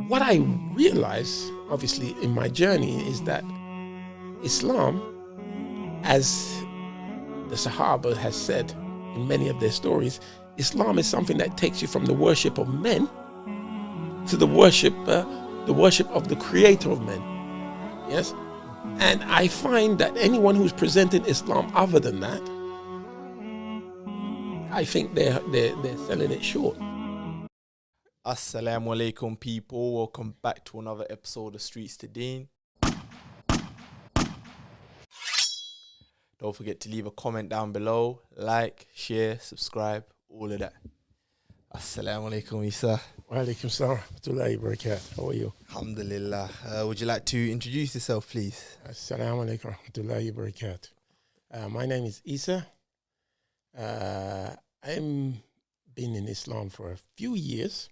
what I realized, obviously, in my journey is that Islam, as the Sahaba has said in many of their stories, Islam is something that takes you from the worship of men to the worship of the creator of men. Yes? And I find that anyone who's presenting Islam other than that, I think they're selling it short. Assalamu alaikum, people. Welcome back to another episode of Streets to Deen. Don't forget to leave a comment down below, like, share, subscribe, all of that. Assalamu alaikum, Eesa. Wa alaikum salam wa rahmatullahi wa barakatuh. How are you? Alhamdulillah. Would you like to introduce yourself, please? Assalamu alaikum wa rahmatullahi wa barakatuh. My name is Eesa. I'm been in Islam for a few years.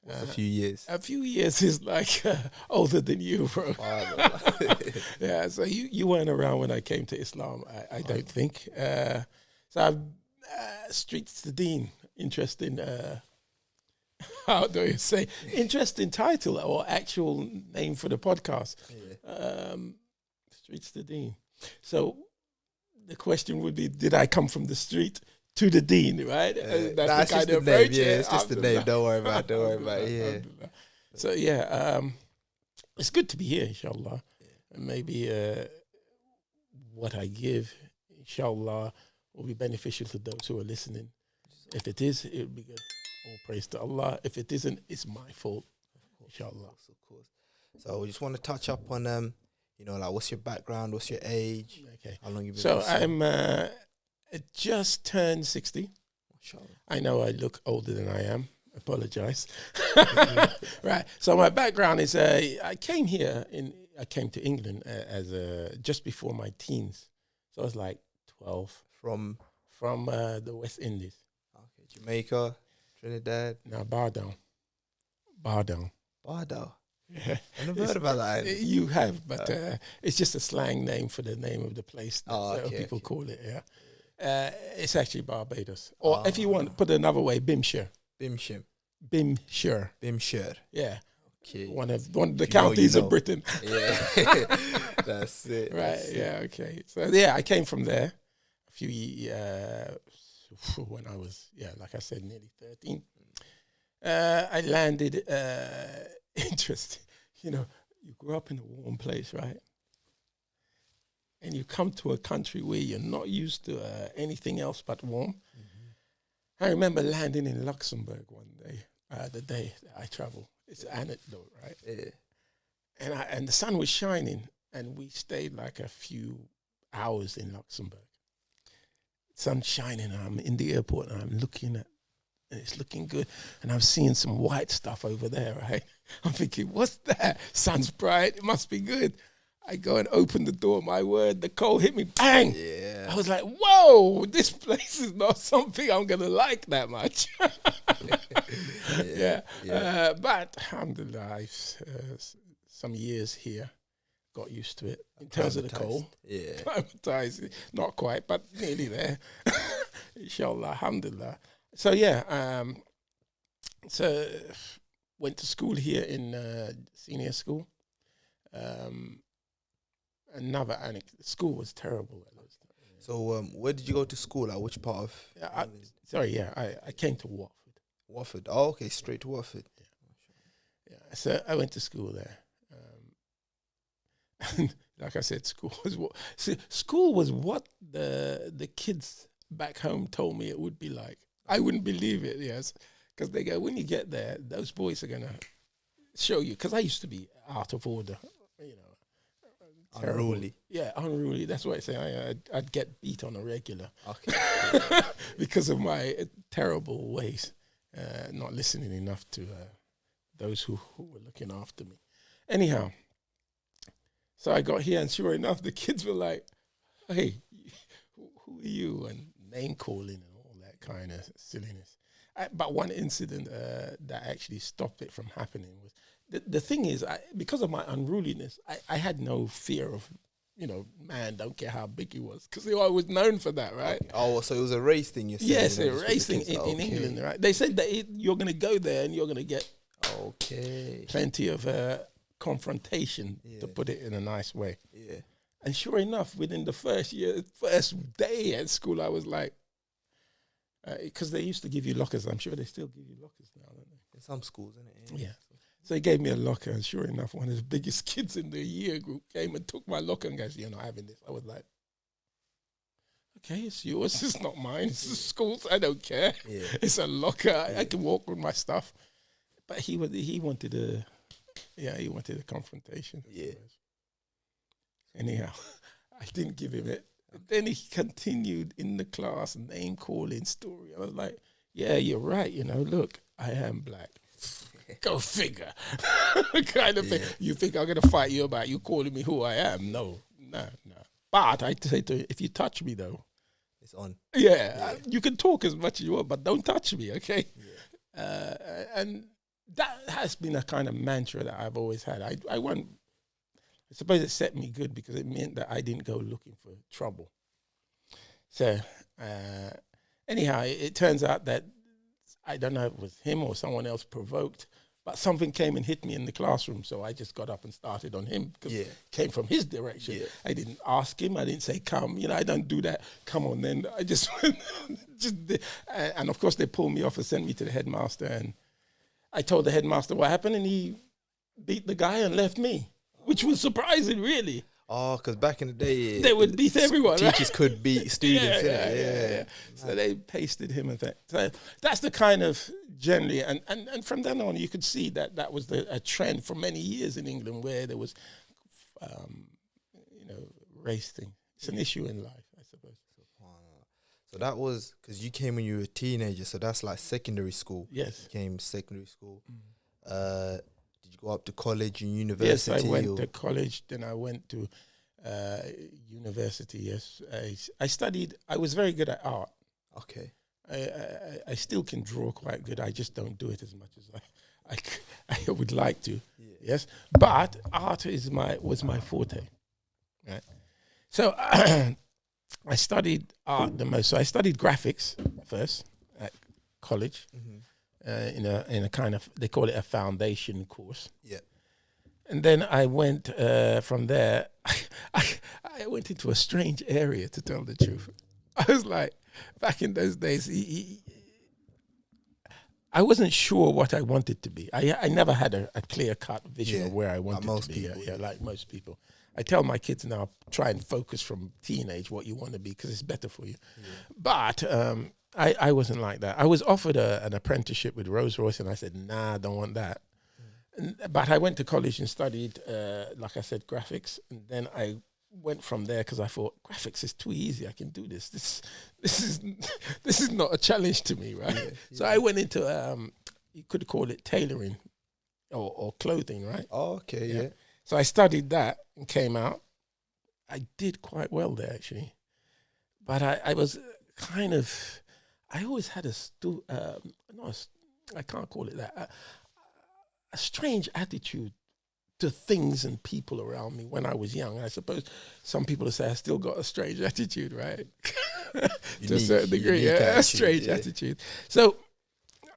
A few years. A few years is like older than you, bro. Yeah, so you weren't around when I came to Islam, I don't think. So I've Streets to Deen. Interesting, how do you say? Interesting title or actual name for the podcast. Yeah. Streets to Deen. So the question would be, did I come from the street to the Deen, right? That's the kind of approach. Yeah, it's just the name. Don't worry about it. Yeah. So yeah, it's good to be here, inshallah. And maybe what I give, inshallah, will be beneficial to those who are listening. If it is, it will be good. All praise to Allah. If it isn't, it's my fault. Inshallah. Of course. So we just want to touch up on like what's your background, what's your age, okay, how long you been. So I'm just turned 60. I know I look older than I am. Apologize. Right. So my background is I came to England as just before my teens. So I was like 12 from the West Indies. Okay, Jamaica, Trinidad. No, Bardown. Yeah. I never heard about that. You have, but it's just a slang name for the name of the place. People call it. Yeah. It's actually Barbados. Or if you want, put it another way, Bimshire. Bimshire. Yeah. Okay. One of the counties of Britain. Yeah. That's it. Right. That's yeah. Okay. So yeah, I came from there a few years when I was, like I said, nearly 13. I landed, interesting. You grew up in a warm place, right? And you come to a country where you're not used to anything else but warm. Mm-hmm. I remember landing in Luxembourg one day, the day that I traveled. It's an anecdote, right? Yeah. And the sun was shining, and we stayed like a few hours in Luxembourg. Sun's shining, and I'm in the airport, and I'm looking at, and it's looking good, and I'm seeing some white stuff over there, right? I'm thinking, what's that? Sun's bright, it must be good. I go and open the door, my word, the cold hit me, bang! Yeah. I was like, whoa, this place is not something I'm going to like that much. Yeah. But, alhamdulillah, I've some years here, got used to it in terms of the cold. Yeah. Climatized, not quite, but nearly there. Inshallah, alhamdulillah. So, so went to school here in senior school. Another anecdote. School was terrible at those times. So, where did you go to school? Like, which part of? I came to Watford. Watford. Oh, okay, straight to Watford. Yeah. So I went to school there. And like I said, school was what the kids back home told me it would be like. I wouldn't believe it. Yes, because they go, when you get there, those boys are gonna show you. Because I used to be out of order. Terrible. Unruly. Yeah, unruly. That's what I say. I'd get beat on a regular. Okay. Because of my terrible ways, not listening enough to those who were looking after me. Anyhow, so I got here, and sure enough, the kids were like, hey, who are you? And name calling and all that kind of silliness. But one incident that actually stopped it from happening was, the thing is, because of my unruliness, I had no fear of, man, don't care how big he was, because I was known for that, right? Oh, so it was a race thing, you're saying? Yes, a race thing in England, right? They said that you're going to go there and you're going to get Okay. Plenty of confrontation, to put it in a nice way. Yeah. And sure enough, within the first day at school, I was like, because they used to give you lockers. I'm sure they still give you lockers now, don't they? In some schools, isn't it? Yeah. So they gave me a locker, and sure enough, one of the biggest kids in the year group came and took my locker and goes, "You're not having this." I was like, "Okay, it's yours. It's not mine. It's the school's. I don't care. Yeah. It's a locker. I can walk with my stuff." But he wanted a confrontation. Yeah. Anyhow, I didn't give him it. Then he continued in the class, name calling story. I was like, "Yeah, you're right. Look, I am black." Go figure. Kind of thing. You think I'm going to fight you about you calling me who I am? No. But I say to him, if you touch me, though, it's on. Yeah, you can talk as much as you want, but don't touch me, okay? Yeah. And that has been a kind of mantra that I've always had. I suppose it set me good because it meant that I didn't go looking for trouble. So, anyhow, it turns out that I don't know if it was him or someone else provoked, but something came and hit me in the classroom. So I just got up and started on him because it came from his direction. Yeah. I didn't ask him. I didn't say, "Come." I don't do that. Come on, then. I just went. And of course, they pulled me off and sent me to the headmaster. And I told the headmaster what happened, and he beat the guy and left me, which was surprising, really. Oh, because back in the day, they would beat everyone. Teachers could beat students. Yeah. So they pasted him and that. So that's the kind of generally, and from then on, you could see that was a trend for many years in England where there was, race thing. It's an issue in life, I suppose. So that was because you came when you were a teenager. So that's like secondary school. Yes, you came secondary school. Did you go up to college and university? Yes, I went to college. Then I went to university. Yes, I studied. I was very good at art. Okay. I still can draw quite good. I just don't do it as much as I would like to. Yeah. Yes, but art was my forte. Right. So I studied art the most. So I studied graphics first at college. In a kind of, they call it a foundation course. Yeah. And then I went from there. I went into a strange area, to tell the truth. I was like, back in those days, I wasn't sure what I wanted to be. I never had a clear-cut vision of where I wanted to be. Like most people. I tell my kids now, try and focus from teenage what you want to be because it's better for you. Yeah. But I wasn't like that. I was offered an apprenticeship with Rolls-Royce, and I said, "Nah, I don't want that." But I went to college and studied, like I said, graphics. And then I went from there because I thought, graphics is too easy. I can do this. This is not a challenge to me, right? Yeah. So I went into, you could call it tailoring or clothing, right? Oh, okay, yeah. So I studied that and came out. I did quite well there, actually. But I was kind of, I always had I can't call it that, a strange attitude to things and people around me when I was young. I suppose some people say I still got a strange attitude, right? To a certain degree, a strange attitude. So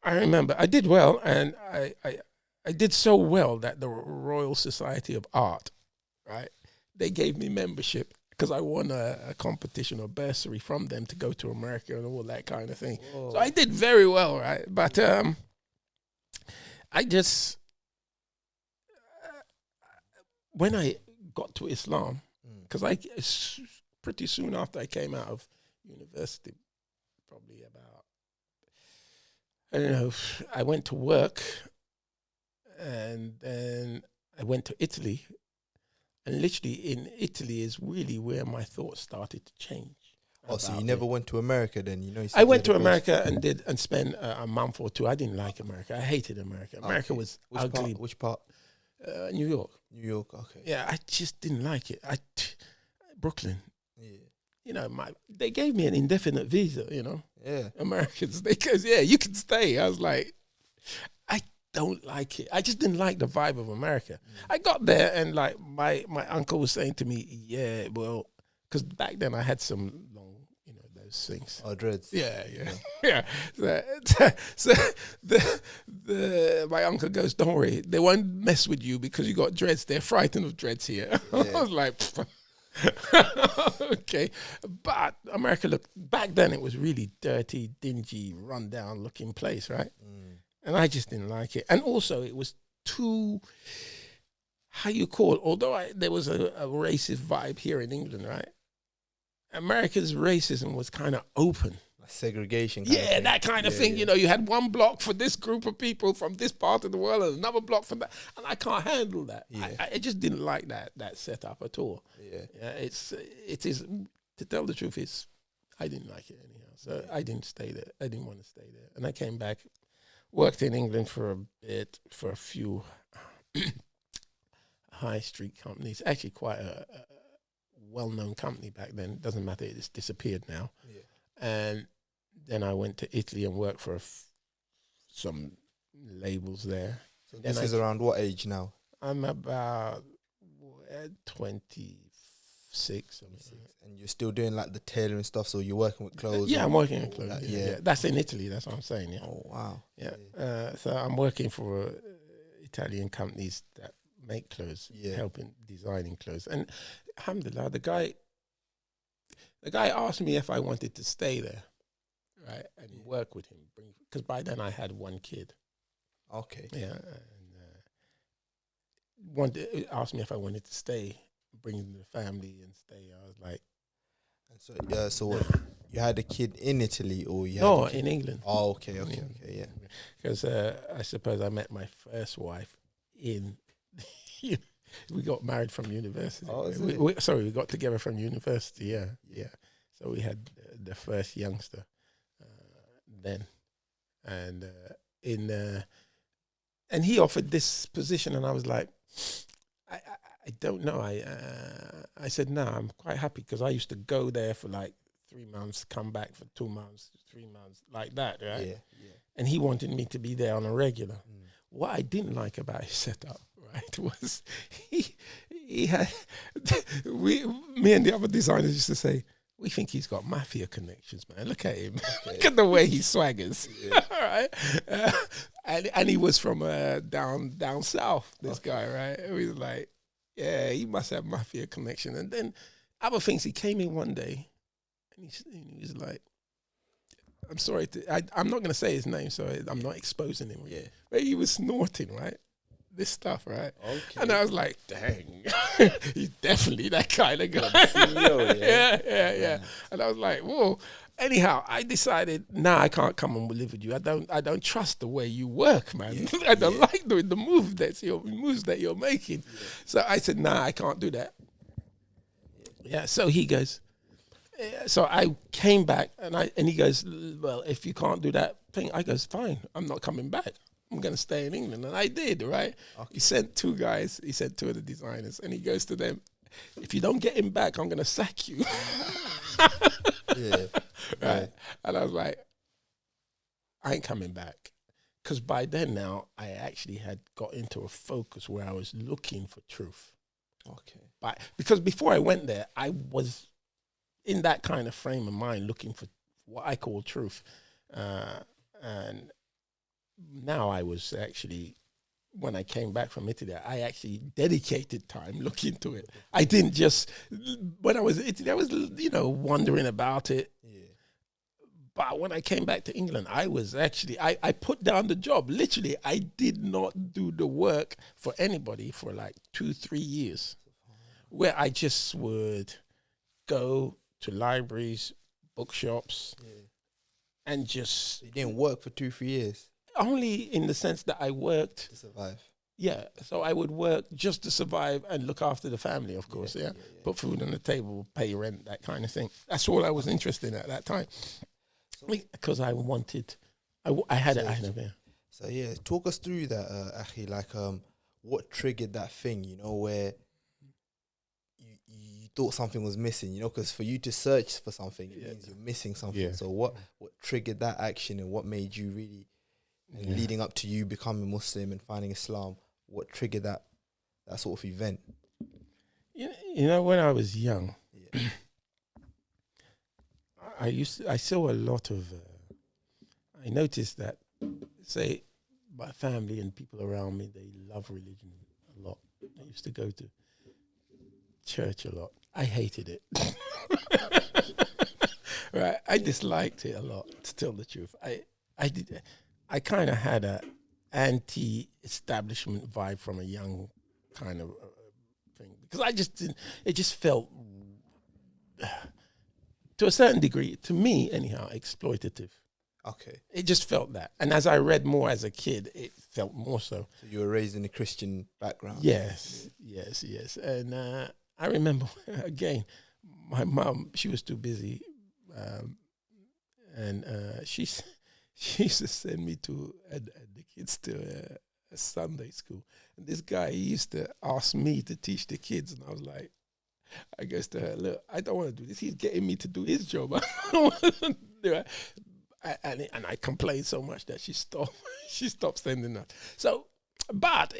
I remember I did well, and I did so well that the Royal Society of Art, right, they gave me membership because I won a competition or bursary from them to go to America and all that kind of thing. Whoa. So I did very well, right? But I just, when I got to Islam, because pretty soon after I came out of university, probably about, I don't know, I went to work, and then I went to Italy. And literally in Italy is really where my thoughts started to change. Oh, so you never went to America then? You I went to America and spent a month or two. I didn't like America. I hated America. America was ugly. Which part? New York. New York, okay. Yeah, I just didn't like it. Brooklyn. Yeah. They gave me an indefinite visa, Yeah. Americans, because, you can stay. I was like, I don't like it. I just didn't like the vibe of America. I got there and like my uncle was saying to me, yeah, well, because back then I had some long, those things. Oh, dreads. Yeah. Yeah. So my uncle goes, don't worry, they won't mess with you because you got dreads. They're frightened of dreads here. I was like, okay. But America, look, back then it was really dirty, dingy, run-down looking place, right? And I just didn't like it. And also it was too, how you call it, although there was a racist vibe here in England, right? America's racism was kind of open. Segregation. Yeah, that kind of thing. Yeah. You know, you had one block for this group of people from this part of the world and another block for that. And I can't handle that. Yeah. I just didn't like that setup at all. Yeah. It is, to tell the truth, I didn't like it anyhow. So I didn't stay there. I didn't want to stay there. And I came back, worked in England for a bit, for a few high street companies. Actually quite a well-known company back then. Doesn't matter, it's disappeared now. Yeah. And then I went to Italy and worked for some labels there. So this is around what age now? I'm about 26. And you're still doing like the tailoring stuff, so you're working with clothes? Yeah, I'm working with clothes. Yeah. That's in Italy, that's what I'm saying. Yeah. Oh, wow. Yeah. So I'm working for Italian companies that make clothes, helping designing clothes. And alhamdulillah, the guy asked me if I wanted to stay there, right, and work with him, because by then I had one kid. Okay. Yeah, and asked me if I wanted to stay, bring the family and stay. I was like, and so what, you had a kid in Italy, or you had no, in England? Oh, okay, yeah. Because I suppose I met my first wife in. We got married from university. Oh, we got together from university. Yeah. So we had the first youngster then, and and he offered this position, and I was like, I don't know. I said no. I'm quite happy because I used to go there for like 3 months, come back for 2 months, 3 months, like that, right? Yeah. And he wanted me to be there on a regular. What I didn't like about his setup, right, was he had me and the other designers used to say, we think he's got mafia connections, man. Look at him. Look at the way he swaggers. Right? And he was from down south, this guy, right? We was like, yeah, he must have mafia connection. And then other things, he came in one day and he was like, I'm sorry, I'm not going to say his name, so I'm not exposing him. Yeah. But he was snorting, right? This stuff, right? Okay. And I was like, dang, he's definitely that kind of guy. CEO, yeah. And I was like, whoa. Anyhow, I decided, I can't come and live with you. I don't trust the way you work, man. Yeah. I don't like doing the moves that you're making. Yeah. So I said, I can't do that. Yeah. So he goes. So I came back and he goes, well, if you can't do that thing, I goes, fine, I'm not coming back. I'm going to stay in England. And I did, right? Okay. He sent 2 guys, he sent 2 of the designers, and he goes to them, if you don't get him back, I'm going to sack you. Right? And I was like, I ain't coming back. Because by then now, I actually had got into a focus where I was looking for truth. Okay. Because before I went there, I was in that kind of frame of mind looking for what I call truth. And now I was actually, when I came back from Italy, I actually dedicated time looking into it. I didn't just, when I was in Italy, I was, wondering about it. Yeah. But when I came back to England, I was actually, I put down the job. Literally, I did not do the work for anybody for like 2-3 years, where I just would go to libraries, bookshops, and just... You didn't work for 2-3 years? Only in the sense that I worked... To survive. Yeah, so I would work just to survive and look after the family, of course, yeah. Put food on the table, pay rent, that kind of thing. That's all I was interested in at that time. Because I wanted... I had it. So, talk us through that, Akhi, like, what triggered that thing, where... You thought something was missing, because for you to search for something, it means you're missing something. Yeah. So what triggered that action, and what made you really, leading up to you becoming Muslim and finding Islam, what triggered that sort of event? When I was young, I saw a lot of. I noticed that, say, my family and people around me, they love religion a lot. I used to go to church a lot. I hated it. Right, I disliked it a lot. To tell the truth, I kind of had a anti-establishment vibe from a young kind of thing, because I just didn't. It just felt, to a certain degree, to me anyhow, exploitative. Okay. It just felt that. And as I read more as a kid, it felt more so. So you were raised in a Christian background? Yes. And I remember, again, my mum, she was too busy. And she used to send me to the kids to a Sunday school. And this guy, he used to ask me to teach the kids. And I was like, I guess to her, look, I don't want to do this. He's getting me to do his job. I don't want to do it. And I complained so much that she stopped sending that. So, but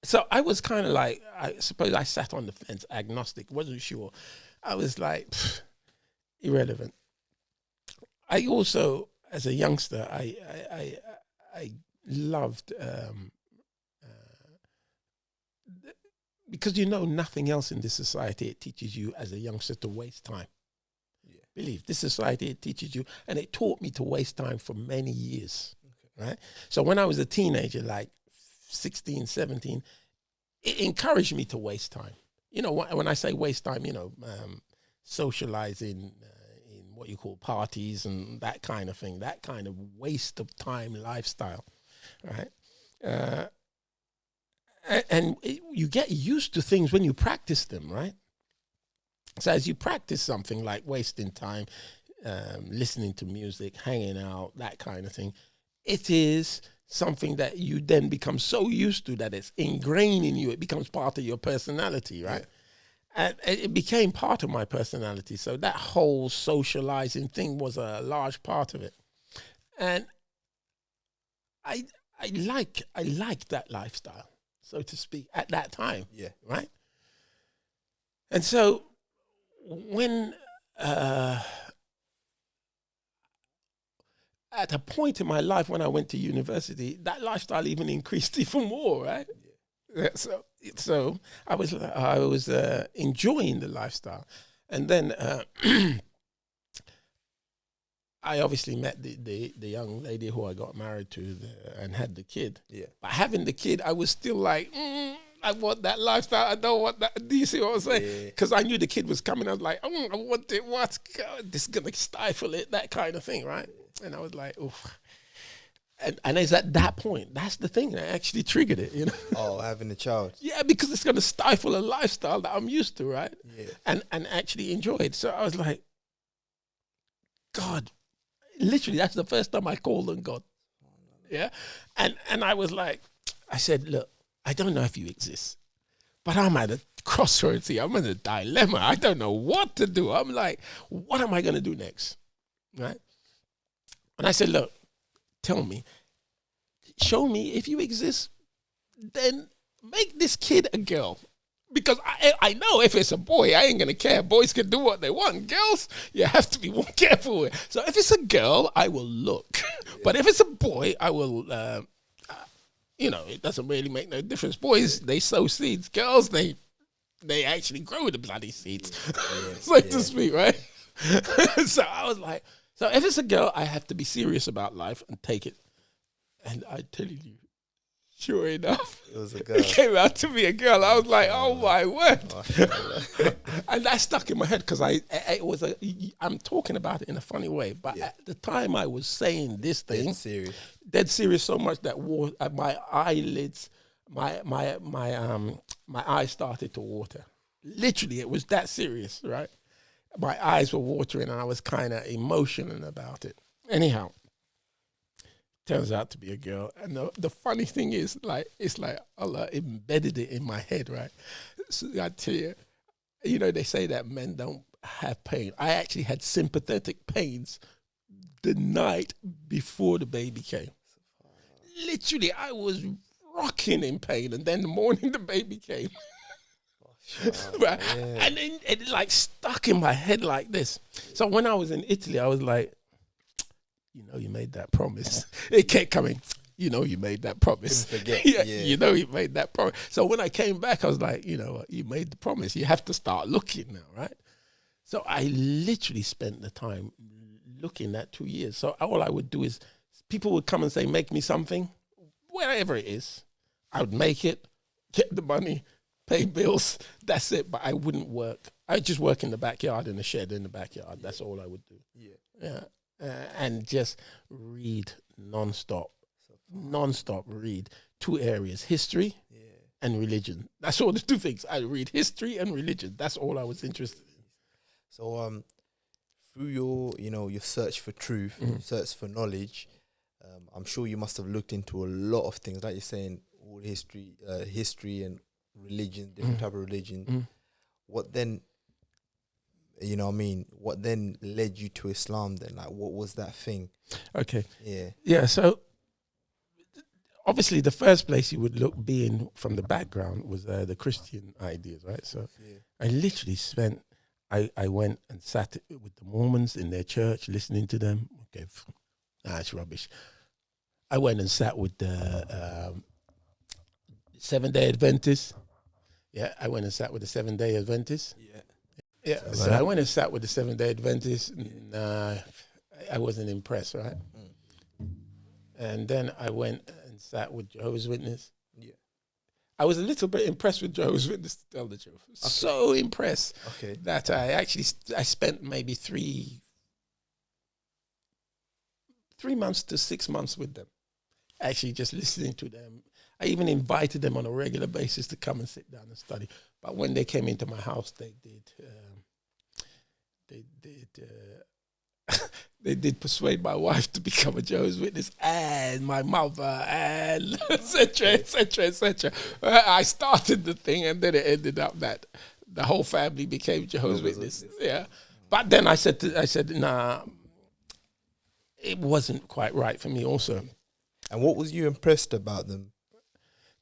so I was kind of like, I suppose I sat on the fence, agnostic, wasn't sure. I was like, irrelevant. I also, as a youngster, I loved, because nothing else in this society, it teaches you as a youngster to waste time. Believe this society, it teaches you, and it taught me to waste time for many years, right? So when I was a teenager, like 16, 17, it encouraged me to waste time. When I say waste time, socializing in what you call parties and that kind of thing, that kind of waste of time lifestyle, right? And you get used to things when you practice them, right? So as you practice something like wasting time, listening to music, hanging out, that kind of thing, it is something that you then become so used to that it's ingrained in you. It becomes part of your personality, right? Yeah. And it became part of my personality. So that whole socializing thing was a large part of it. And I like that lifestyle, so to speak, at that time. Yeah. Right? And so when at a point in my life when I went to university, that lifestyle even increased even more, right? Yeah. So I was enjoying the lifestyle, and then I obviously met the young lady who I got married to and had the kid. Yeah. But having the kid, I was still like, I want that lifestyle. I don't want that. Do you see what I'm saying? Because I knew the kid was coming. I was like, I want it. What's this going to stifle it? That kind of thing, right? And I was like, oof. And it's at that point, that's the thing that actually triggered it, Oh, having a child. Yeah, because it's going to stifle a lifestyle that I'm used to, right? Yeah. And actually enjoy it. So I was like, God, literally, that's the first time I called on God. Yeah. And I was like, I said, look, I don't know if you exist, but I'm at a crossroads here. I'm in a dilemma. I don't know what to do. I'm like, what am I going to do next? Right? And I said, look, tell me, show me if you exist, then make this kid a girl. Because I know if it's a boy, I ain't going to care. Boys can do what they want. Girls, you have to be more careful with. So if it's a girl, I will look. Yeah. But if it's a boy, I will, it doesn't really make no difference. Boys, they sow seeds. Girls, they actually grow the bloody seeds, so to speak, right? So I was like, so if it's a girl, I have to be serious about life and take it. And I tell you, sure enough, it was a girl. It came out to be a girl. I was like, oh my word. And that stuck in my head because I'm talking about it in a funny way. But at the time I was saying this thing, dead serious so much that my eyelids, my eyes started to water. Literally, it was that serious, right? My eyes were watering and I was kind of emotional about it. Anyhow, turns out to be a girl. And the funny thing is, it's like Allah embedded it in my head, right? So I tell you, they say that men don't have pain. I actually had sympathetic pains the night before the baby came. Literally, I was rocking in pain. And then the morning the baby came. Right? And it like stuck in my head like this. So when I was in Italy, I was like, you made that promise. It kept coming. You made that promise. Forget. You made that promise. So when I came back, I was like, you made the promise. You have to start looking now, right? So I literally spent the time looking at 2 years. So all I would do is people would come and say, make me something, wherever it is. I would make it, get the money, pay bills. That's it. But I wouldn't work. I would just work in the backyard, in the shed in the backyard. That's all I would do. Yeah. And just read nonstop read 2 areas, history and religion. That's all the 2 things. I read history and religion. That's all I was interested in. So through your your search for truth, search for knowledge, I'm sure you must have looked into a lot of things, like you're saying, all history and religion, different type of religion. What then, what then led you to Islam then? Like, what was that thing? Okay. Yeah, so obviously the first place you would look, being from the background, was the Christian ideas, right? So I literally I went and sat with the Mormons in their church, listening to them. Okay, it's rubbish. I went and sat with the Seventh-day Adventists. Yeah, I went and sat with the Seventh-day Adventists. Yeah. So I went and sat with the Seventh-day Adventists. I wasn't impressed, right? And then I went and sat with Jehovah's Witness. Yeah. I was a little bit impressed with Jehovah's Witness, to tell the truth. Okay. So impressed that I spent maybe 3 months to 6 months with them, actually just listening to them. I even invited them on a regular basis to come and sit down and study. But when they came into my house, they did persuade my wife to become a Jehovah's Witness, and my mother, and etc. I started the thing, and then it ended up that the whole family became Jehovah's Witness. Yeah, but then I said, nah, it wasn't quite right for me also. And what was you impressed about them?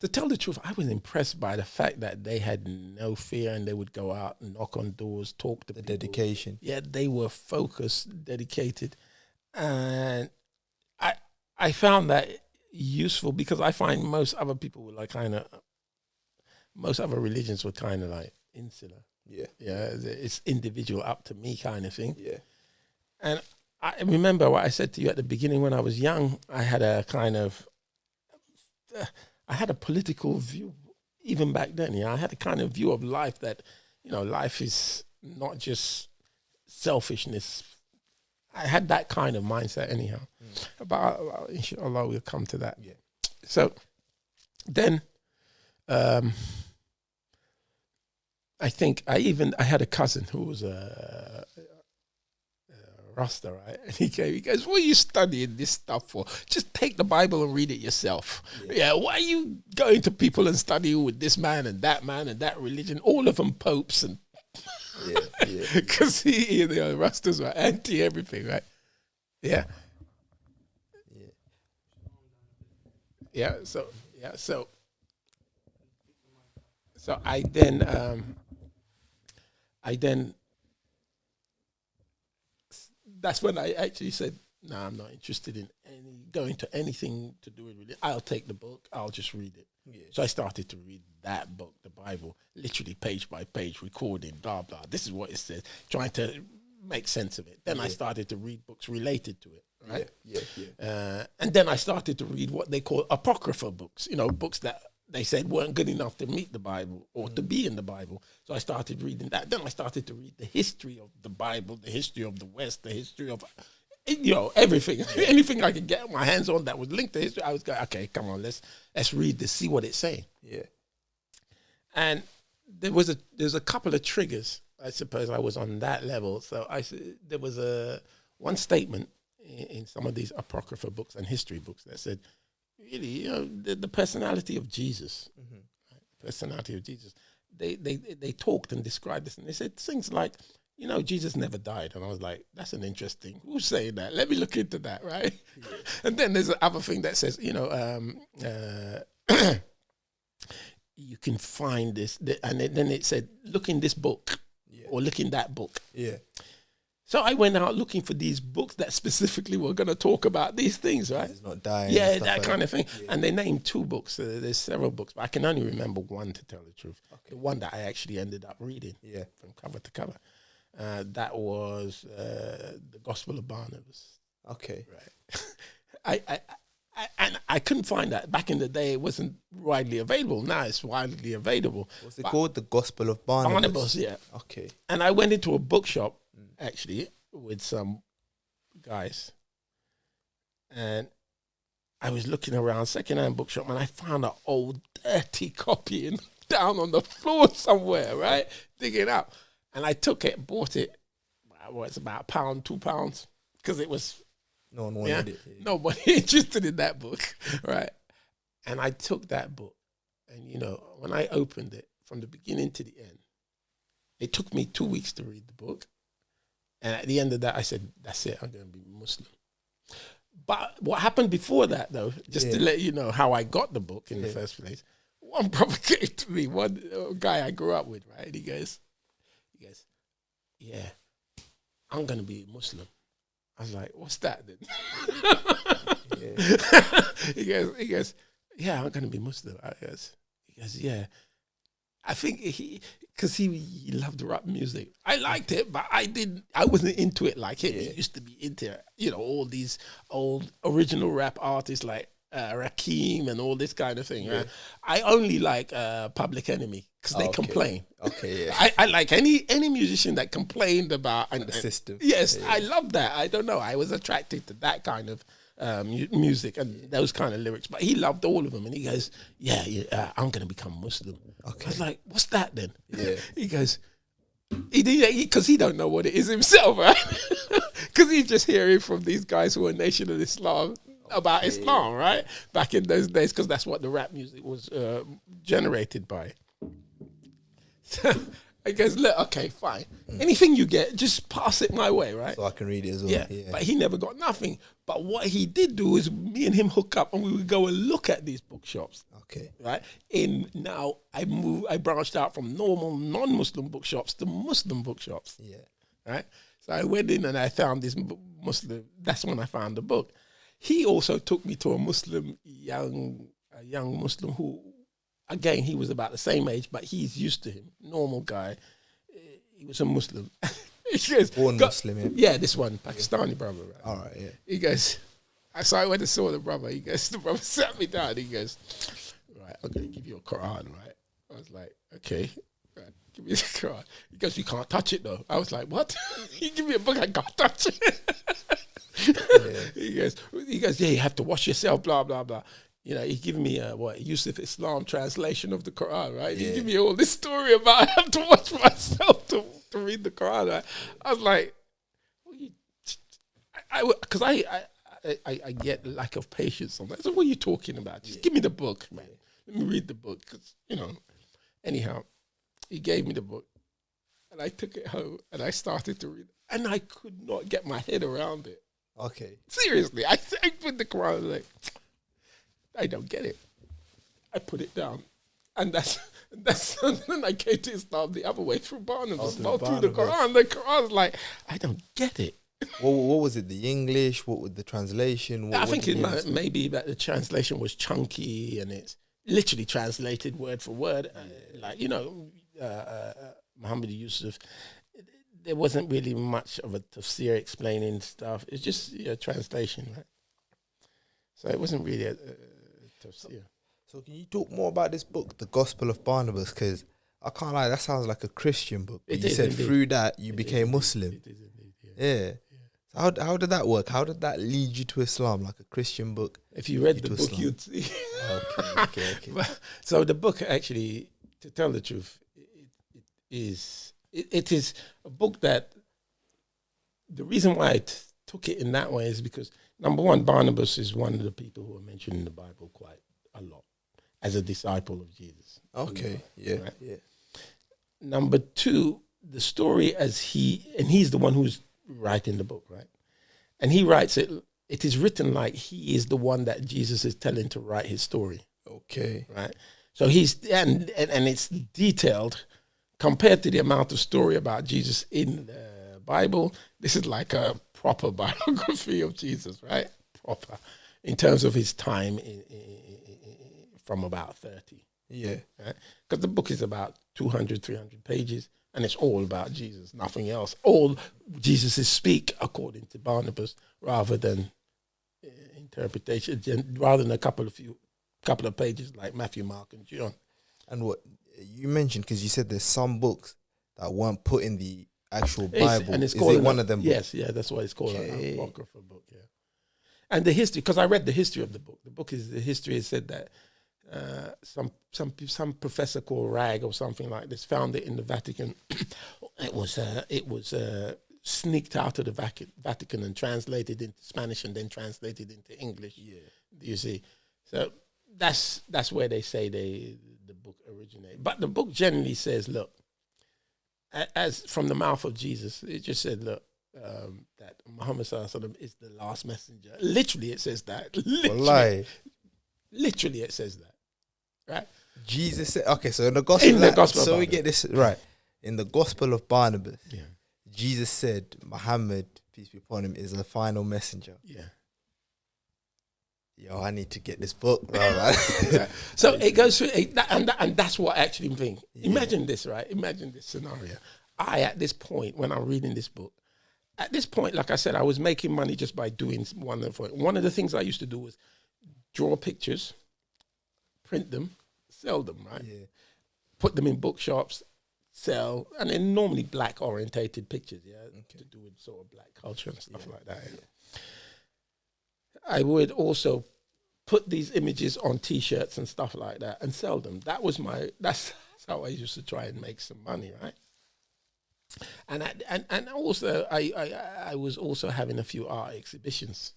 To tell the truth, I was impressed by the fact that they had no fear, and they would go out and knock on doors, talk to people. The dedication. Yeah, they were focused, dedicated. And I found that useful, because I find most other people were like most other religions were kind of like insular. Yeah. Yeah, it's individual, up to me kind of thing. Yeah. And I remember what I said to you at the beginning. When I was young, I had a kind of... I had a political view even back then. I had a kind of view of life that, life is not just selfishness. I had that kind of mindset anyhow. But inshallah, we'll come to that. Yeah. So then I think I had a cousin who was a Rasta, right? And he goes, what are you studying this stuff for? Just take the Bible and read it yourself. Yeah, why are you going to people and studying with this man and that religion? All of them popes and... Because the Rastas were anti everything, right? Yeah. So I then that's when I actually said, no, I'm not interested in going to anything to do with religion. I'll take the book. I'll just read it. Yeah. So I started to read that book, the Bible, literally page by page, recording, blah, blah. This is what it says, trying to make sense of it. Then I started to read books related to it, right? And then I started to read what they call apocryphal books, books that they said weren't good enough to meet the Bible or to be in the Bible. So I started reading that. Then I started to read the history of the Bible, the history of the West, the history of, everything. Anything I could get my hands on that was linked to history, I was going, okay, come on, let's read this, see what it's saying. Yeah. And there's a couple of triggers. I suppose I was on that level. So there was one statement in some of these apocryphal books and history books that said, really, the personality of Jesus, right? The personality of Jesus. They talked and described this, and they said things like, Jesus never died. And I was like, that's an interesting, who's saying that? Let me look into that, right? Yeah. And then there's another thing that says, you can find this. And then it said, look in this book or look in that book. Yeah. So I went out looking for these books that specifically were going to talk about these things, right? It's not dying. Yeah, that kind of thing. Yeah. And they named 2 books. There's several books, but I can only remember one, to tell the truth. Okay. The one that I actually ended up reading from cover to cover. That was the Gospel of Barnabas. Okay. Right. I couldn't find that. Back in the day, it wasn't widely available. Now it's widely available. What's it called? The Gospel of Barnabas? Barnabas, yeah. Okay. And I went into a bookshop, actually, with some guys. And I was looking around, second-hand bookshop, and I found an old, dirty copy down on the floor somewhere, right? Digging up. And I took it, bought it. Well, it's about £1, £2, because it was... No one wanted it. Yeah. Nobody interested in that book, right? And I took that book, and, when I opened it, from the beginning to the end, it took me 2 weeks to read the book. And at the end of that, I said, that's it, I'm going to be Muslim. But what happened before that, though, just to let you know how I got the book in the first place, one brother came to me, one guy I grew up with, right? He goes, yeah, I'm going to be Muslim. I was like, what's that then? He goes, yeah, I'm going to be Muslim. He goes, yeah. I think because he loved rap music. I liked it, but I wasn't into it like him. He used to be into, all these old original rap artists like Rakim and all this kind of thing. Right? I only like Public Enemy because they complain. Okay, yeah. I like any musician that complained about the system. Yes, I love that. I don't know. I was attracted to that kind of music and those kind of lyrics. But he loved all of them, and he goes, "Yeah, I'm going to become Muslim." Okay. I was like, "What's that then?" Yeah. He goes, because he don't know what it is himself, right? Because he's just hearing from these guys who are Nation of Islam about Islam, right? Back in those days, because that's what the rap music was generated by. So I goes, look, okay, fine. Anything you get, just pass it my way, right? So I can read it as well. Yeah, but he never got nothing. But what he did do is me and him hook up and we would go and look at these bookshops. Okay. Right? Now I branched out from normal non-Muslim bookshops to Muslim bookshops. Yeah. Right? So I went in and I found this Muslim, that's when I found the book. He also took me to a young Muslim who, again, he was about the same age, but he's used to him. Normal guy. He was a Muslim. He says, born Muslim, yeah, this one, Pakistani brother. Right? All right, yeah. He goes, so I went and saw the brother. The brother sat me down. He goes, right, I'm going to give you a Quran, right? I was like, okay, right, give me the Quran. He goes, you can't touch it though. I was like, what? You give me a book, I can't touch it. He goes, yeah, you have to wash yourself, blah, blah, blah. He gave me Yusuf Islam translation of the Quran, right? Yeah. He gave me all this story about I have to wash myself to read the Quran. Right? I was like, because I get lack of patience sometimes. So what are you talking about? Just give me the book, man. Let me read the book. Cause, anyhow, he gave me the book and I took it home and I started to read it and I could not get my head around it. Okay. Seriously. I put the Quran like, I don't get it. I put it down. And that's and then I came to Islam the other way through Barnabas, not through the Quran. The Quran's like, I don't get it. What was it? The English? What was the translation? I think it maybe that the translation was chunky and it's literally translated word for word. Muhammad Yusuf, there wasn't really much of a tafsir explaining stuff. It's just translation, right? So it wasn't really a tafsir. So can you talk more about this book, The Gospel of Barnabas? Because I can't lie, that sounds like a Christian book. But you said indeed. Through that you became Muslim. It is indeed, yeah. So how did that work? How did that lead you to Islam, like a Christian book? If you read the book, Islam? You'd see. Okay. So the book, actually, to tell the truth, it is a book that the reason why I took it in that way is because, number one, Barnabas is one of the people who are mentioned in the Bible quite a lot as a disciple of Jesus. Okay, yeah. Number two, the story he's the one who's writing the book, right? And he writes it is written like he is the one that Jesus is telling to write his story. Okay. Right? So and it's detailed compared to the amount of story about Jesus in the Bible. This is like a proper biography of Jesus, right? Proper in terms of his time from about 30. Yeah. Right? Because the book is about 200, 300 pages, and it's all about Jesus, nothing else. All Jesus is speak according to Barnabas, rather than interpretation, rather than a couple of pages like Matthew, Mark, and John. And what you mentioned, because you said there's some books that weren't put in the actual Bible. And it's is called it one of them? Yes, yeah, that's why it's called an apocryphal book. Yeah, and the history, because I read the history of the book. The book is the history. It said that some professor called Rag or something like this found it in the Vatican. It was sneaked out of the Vatican and translated into Spanish and then translated into English. Yeah, you see, so that's where they say the book originated. But the book generally says, look, as from the mouth of Jesus, it just said, look, that Muhammad Sallallahu Alaihi Wasallam is the last messenger. Literally, it says that. Literally, it says that. Right? Jesus said, okay, so in the gospel, so we get this right. In the gospel of Barnabas, Jesus said Muhammad, peace be upon him, is the final messenger. Yeah. Yo, I need to get this book. Right? So it goes through, and that's what I actually think. Imagine this, right? Imagine this scenario. At this point, when I'm reading this book, at this point, like I said, I was making money just by doing one of the things I used to do was draw pictures, print them, sell them, right? Yeah. Put them in bookshops, sell, and then normally black orientated pictures, to do with sort of black culture and stuff like that. Yeah. I would also put these images on T-shirts and stuff like that and sell them. That's how I used to try and make some money, right? And also I was also having a few art exhibitions,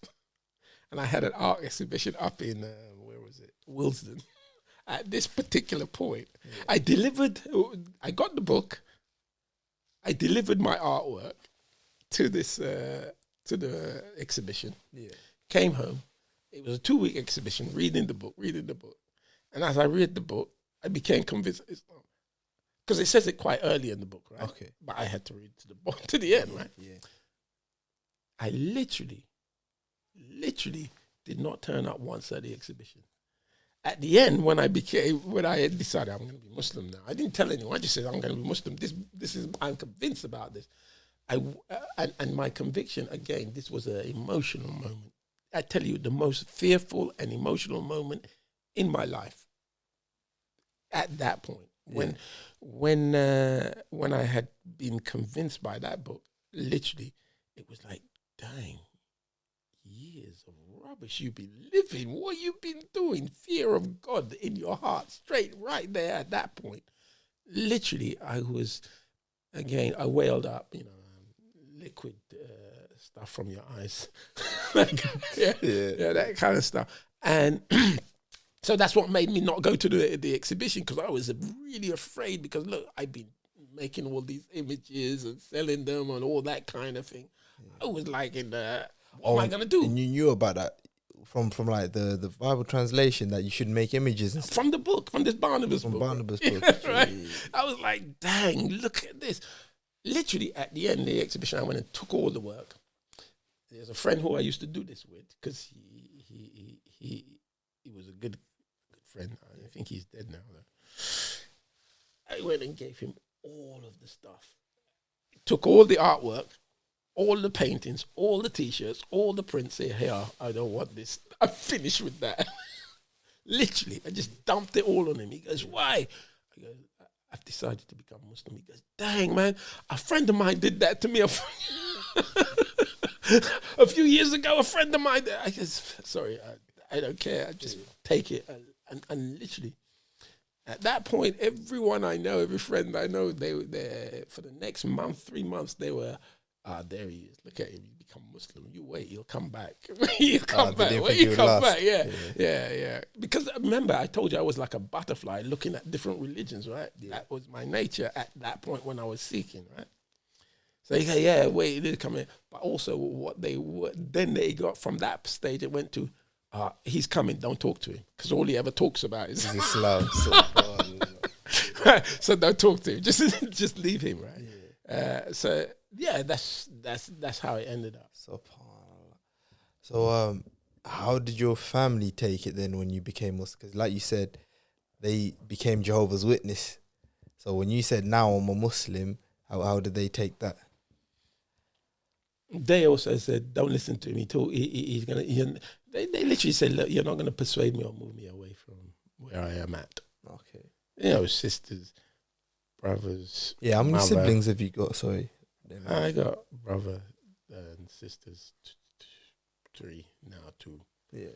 and I had an art exhibition up in Willesden. At this particular point, I got the book, I delivered my artwork to the exhibition. Yeah. Came home. It was a 2-week exhibition, reading the book. And as I read the book, I became convinced because it says it quite early in the book, right? Okay. But I had to read to the end, right? Yeah. I literally did not turn up once at the exhibition. At the end, when I had decided I'm going to be Muslim now, I didn't tell anyone. I just said I'm going to be Muslim. I'm convinced about this. And my conviction, again, this was an emotional moment. I tell you, the most fearful and emotional moment in my life. At that point, when I had been convinced by that book, literally, it was like, dang, years of rubbish you've been living. What you've been doing? Fear of God in your heart, straight right there at that point. Literally, I wailed up, liquid stuff from your eyes. That kind of stuff. And so that's what made me not go to the exhibition, because I was really afraid, because look, I've been making all these images and selling them and all that kind of thing. I was like, what am I going to do? And you knew about that from like the Bible translation, that you should make images and from the book, from this Barnabas book. Right? I was like, dang, look at this. Literally, at the end of the exhibition, I went and took all the work. There's a friend who I used to do this with, because he was a good friend. I think he's dead now, though. I went and gave him all of the stuff. Took all the artwork, all the paintings, all the T-shirts, all the prints. Say, hey, I don't want this. I'm finished with that. Literally, I just dumped it all on him. He goes, why? I go, I've decided to become Muslim. He goes, dang, man, a friend of mine did that to me a few years ago. A friend of mine, I guess, sorry, I don't care. I just take it. And literally, at that point, everyone I know, every friend I know, they were there for the next month, 3 months, they were, there he is. Look at him. You become Muslim. You wait, he'll come back. He'll come back. You come back. Yeah. Because remember, I told you I was like a butterfly looking at different religions, right? Yeah. That was my nature at that point when I was seeking, right? So you go, wait, it did come in. But also what then they got from that stage, it went to, he's coming, don't talk to him. Because all he ever talks about is Islam. So don't talk to him. Just leave him, right? Yeah. So yeah, that's how it ended up. So how did your family take it then when you became Muslim? Because like you said, they became Jehovah's Witness. So when you said, now I'm a Muslim, how did they take that? They also said, don't listen to him. He's gonna. They literally said, look, you're not gonna persuade me or move me away from where I am at. Okay. You know, sisters, brothers. Yeah, how many mother. siblings have you got? Sorry. I got brother and sisters, 3 now, 2. Yeah.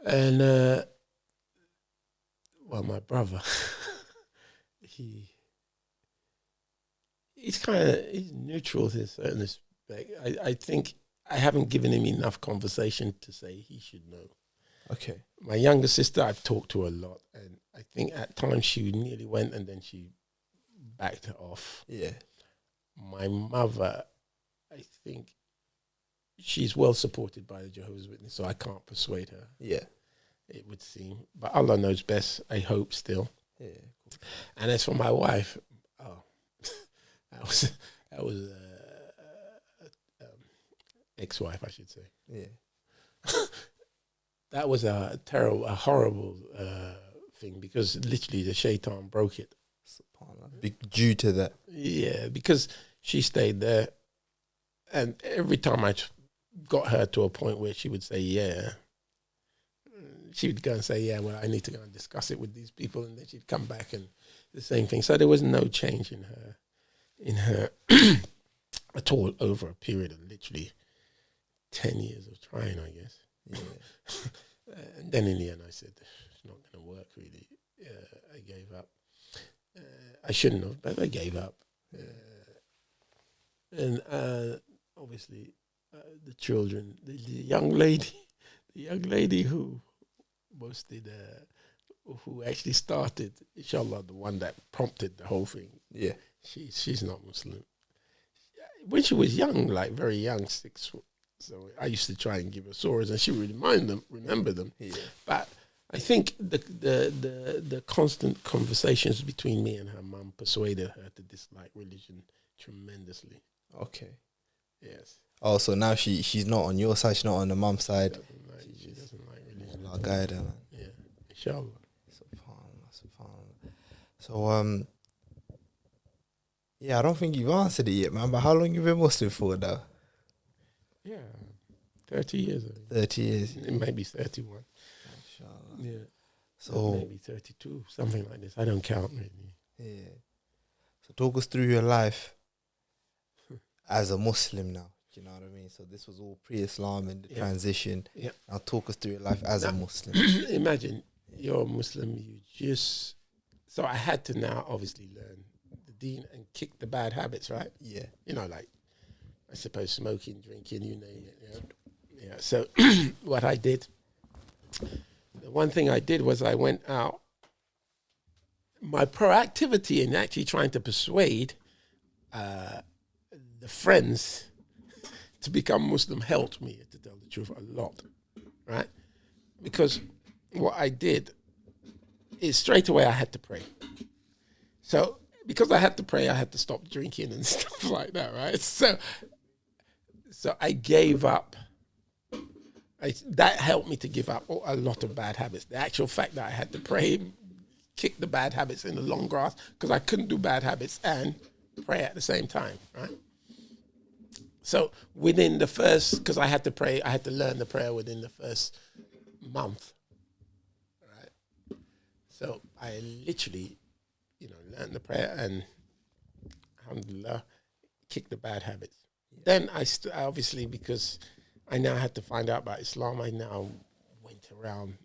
And well, my brother, he's neutral to a certain respect. I think I haven't given him enough conversation to say he should know. Okay. My younger sister, I've talked to a lot, and I think at times she nearly went and then she backed off. Yeah. My mother, I think she's well supported by the Jehovah's Witness, so I can't persuade her. Yeah. It would seem. But Allah knows best, I hope still. Yeah. And as for my wife, that was ex-wife, I should say. Yeah. That was a horrible thing, because literally the shaitan broke it. Due to that. Yeah, because she stayed there, and every time I got her to a point where she would say, yeah, she would go and say, yeah, well, I need to go and discuss it with these people, and then she'd come back and the same thing. So there was no change in her at all over a period of literally 10 years of trying, I guess. Yeah. And then in the end I said, it's not going to work really. I gave up. I shouldn't have, but I gave up. And obviously the children, the young lady who who actually started, inshallah, the one that prompted the whole thing. Yeah. She's not Muslim. When she was young, like very young, 6, so I used to try and give her surahs, and she would remember them. Yeah. But I think the constant conversations between me and her mum persuaded her to dislike religion tremendously. Okay. Yes. Oh, so now she's not on your side, she's not on the mum's side. She doesn't like religion. I'll guide her, man. Yeah, inshallah. SubhanAllah. So, yeah, I don't think you've answered it yet, man, but how long have you been Muslim for now? Yeah, 30 years. 30 years. It may be 31. Inshallah. Yeah. So maybe 32, something like this. I don't count really. Yeah. So talk us through your life as a Muslim now. Do you know what I mean? So this was all pre-Islam and the transition. Yeah. Now talk us through your life as a Muslim. Imagine you're a Muslim, so I had to now obviously learn the Deen and kick the bad habits, right? Yeah. You know, like, I suppose smoking, drinking, you name it. Yeah. So what I did, the one thing I did was I went out. My proactivity in actually trying to persuade the friends to become Muslim helped me, to tell the truth, a lot, right? Because what I did is straight away I had to pray. So because I had to pray, I had to stop drinking and stuff like that, right? So I gave up. That helped me to give up a lot of bad habits. The actual fact that I had to pray, kick the bad habits in the long grass, because I couldn't do bad habits and pray at the same time, right? So within the first, because I had to pray, I had to learn the prayer within the first month, right? So I literally, learned the prayer and, alhamdulillah, kicked the bad habits. Then I obviously, because I now had to find out about Islam, I now went around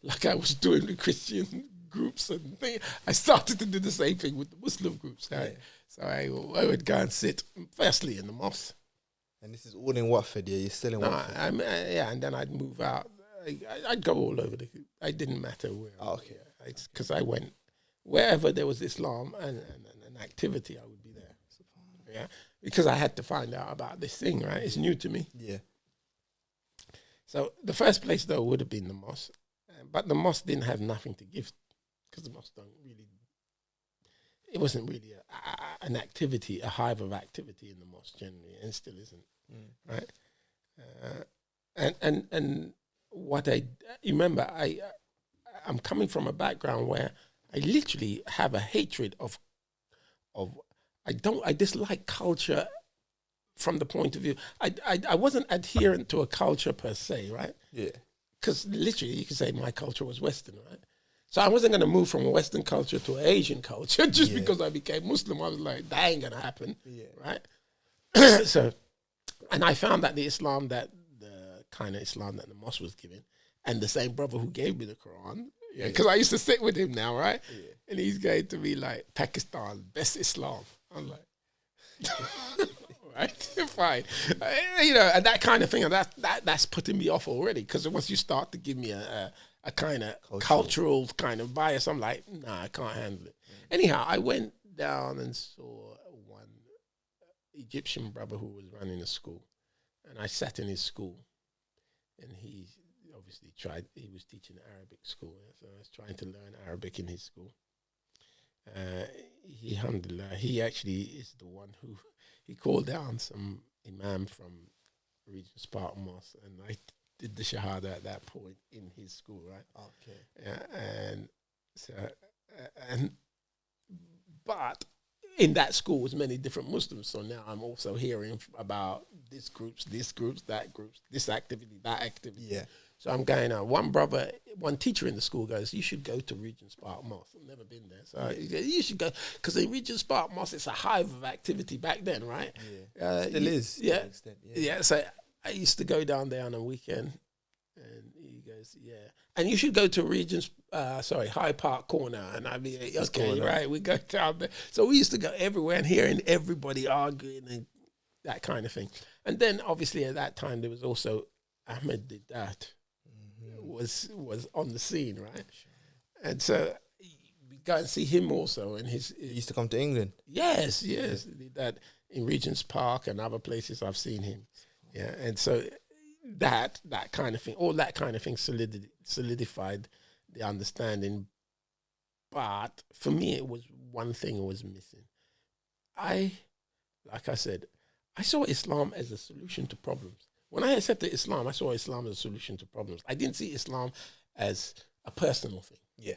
like I was doing with Christian groups and things. I started to do the same thing with the Muslim groups. Right? Yeah. So I would go and sit, firstly in the mosque. And this is all in Watford, yeah? You're still in Watford? Yeah, and then I'd move out. I'd go all over. I didn't matter where. Oh, okay. Because I went, wherever there was Islam and an activity, I would be there. Yeah, because I had to find out about this thing, right? It's new to me. Yeah. So the first place, though, would have been the mosque. But the mosque didn't have nothing to give because the mosque don't really, it wasn't really an activity, a hive of activity in the mosque generally, and still isn't, right? And what you remember, I'm coming from a background where I literally have a hatred of I dislike culture from the point of view, I wasn't adherent to a culture per se, right? Yeah. Because literally you could say my culture was Western, right? So I wasn't going to move from a Western culture to an Asian culture just because I became Muslim. I was like, that ain't going to happen, right? So, and I found that the kind of Islam that the mosque was giving, and the same brother who gave me the Quran, because I used to sit with him now, right? Yeah. And he's going to be like, Pakistan, best Islam. I'm like, right, fine, and that kind of thing, and that's putting me off already. Because once you start to give me a kind of cultural kind of bias, I'm like, nah, I can't handle it. Anyhow, I went down and saw one Egyptian brother who was running a school, and I sat in his school, and he obviously he was teaching Arabic school, so I was trying to learn Arabic in his school. Alhamdulillah, he actually is the one who, he called down some imam from Regent's Park Mosque, and I did the Shahada at that point in his school, right? Okay. And so, but in that school was many different Muslims, so now I'm also hearing about this groups, that groups, this activity, that activity. Yeah. So I'm going on. One teacher in the school goes, you should go to Regent's Park Mosque. I've never been there. So he goes, you should go, because in Regent's Park Mosque, it's a hive of activity back then, right? Yeah. Still is. Yeah. To an extent, yeah. So I used to go down there on a weekend, and he goes, yeah. And you should go to Hyde Park Corner. And I'd be like, okay, right, we go down there. So we used to go everywhere and hearing everybody arguing and that kind of thing. And then obviously at that time, there was also Ahmed Didat. Was on the scene, right? And so we go and see him also. And he used to come to England. Yes. That in Regent's Park and other places I've seen him. Yeah, and so that kind of thing, all that kind of thing solidified the understanding. But for me, it was one thing was missing. Like I said, I saw Islam as a solution to problems. When I accepted Islam, I saw Islam as a solution to problems. I didn't see Islam as a personal thing. Yeah.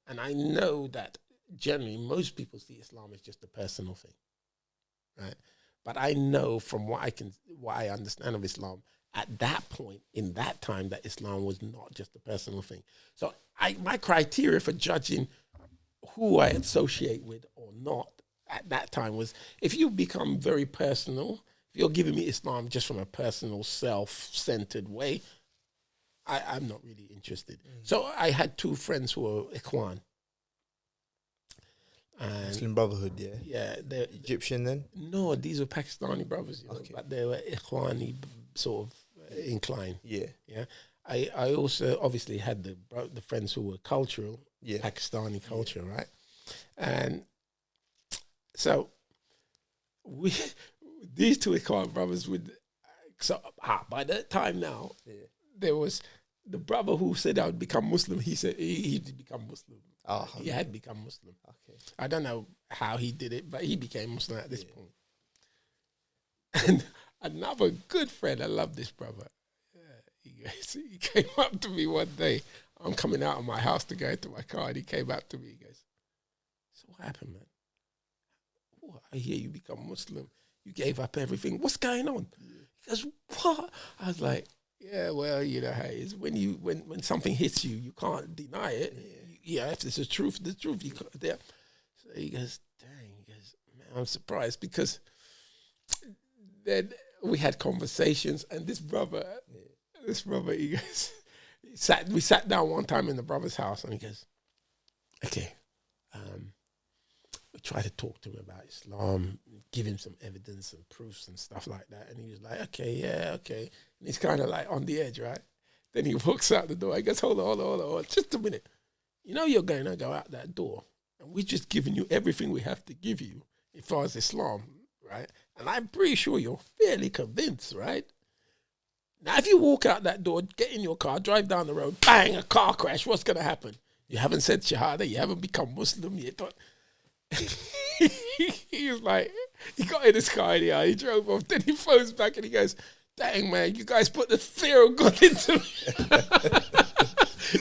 And I know that generally most people see Islam as just a personal thing, right? But I know from what I understand of Islam at that point, in that time, that Islam was not just a personal thing. So my criteria for judging who I associate with or not at that time was, if you become very personal, if you're giving me Islam just from a personal, self-centered way, I'm not really interested. So I had two friends who were Ikhwan. Muslim Brotherhood, yeah? Yeah. Egyptian then? No, these were Pakistani brothers, but they were Ikhwani sort of inclined. Yeah. I also obviously had the friends who were cultural, Pakistani culture, right? And so these two Ikhwan brothers would, by that time now, there was the brother who said I would become Muslim. He said he'd become Muslim. Oh, he had become Muslim. Okay, I don't know how he did it, but he became Muslim at this point. And another good friend, I love this brother. He came up to me one day. I'm coming out of my house to go into my car, and he came up to me. He goes, "So what happened, man? Oh, I hear you become Muslim. You gave up everything. What's going on?" He goes, "What?" I was like, "Yeah, well, you know, hey, it's when something hits you, you can't deny it. Yeah, if it's the truth, you can't." Yeah. So he goes, "Dang," he goes, "Man, I'm surprised," because then we had conversations, and this brother, he goes, we sat down one time in the brother's house, and he goes, "Okay, we tried to talk to him about Islam, give him some evidence and proofs and stuff like that." And he was like, okay. And he's kind of like on the edge, right? Then he walks out the door. I goes, hold on, just a minute. You know you're going to go out that door, and we're just giving you everything we have to give you as far as Islam, right? And I'm pretty sure you're fairly convinced, right? Now, if you walk out that door, get in your car, drive down the road, bang, a car crash, what's going to happen? You haven't said Shahada, you haven't become Muslim yet. He was like, he got in his car anyhow, he drove off, then he phones back and he goes, dang, man, you guys put the fear of God into me.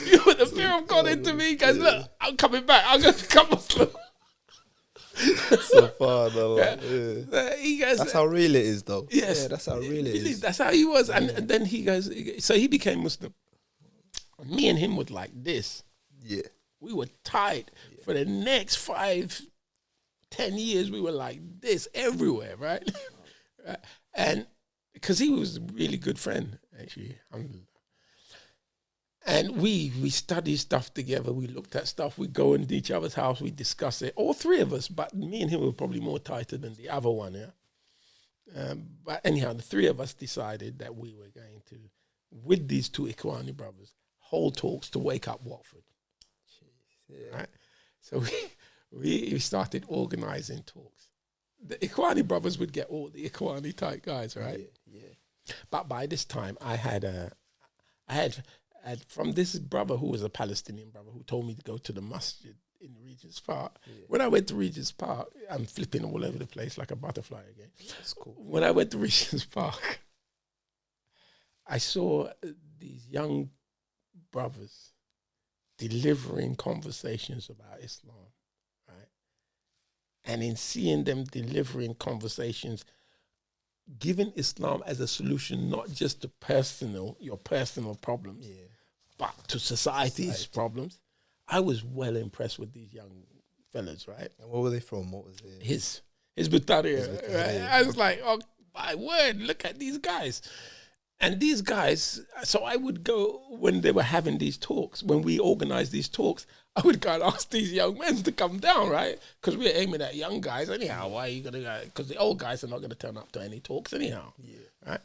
You put the fear of God into me. He goes, look, I'm coming back, I'm going to become Muslim. So far, though. He goes, that's how real it is, though. Yes. Yeah, that's how real it is. That's how he was. And then he goes, so he became Muslim. Me and him was like this. Yeah. We were tight. For the next 5-10 years, we were like this everywhere, right? And because he was a really good friend, actually. And we studied stuff together. We looked at stuff. We go into each other's house. We discuss it. All three of us, but me and him were probably more tighter than the other one, yeah? But anyhow, the three of us decided that we were going to, with these two Ikhwani brothers, hold talks to wake up Watford. Yeah. Right? So we started organizing talks. The Ikhwani brothers would get all the Ikhwani type guys, right? Yeah. But by this time, I had from this brother who was a Palestinian brother who told me to go to the masjid in Regent's Park. Yeah. When I went to Regent's Park, I'm flipping all over the place like a butterfly again. That's cool. When I went to Regent's Park, I saw these young brothers delivering conversations about Islam, right? And in seeing them delivering conversations, giving Islam as a solution, not just to your personal problems, but to society's problems, I was well impressed with these young fellas, right? And where were they from? What was it? His Butaria, right? I was like, oh, my word, look at these guys. And these guys, so I would go, when they were having these talks, when we organized these talks, I would go and ask these young men to come down, right? Because we're aiming at young guys anyhow. Why are you going to go? Because the old guys are not going to turn up to any talks anyhow, right?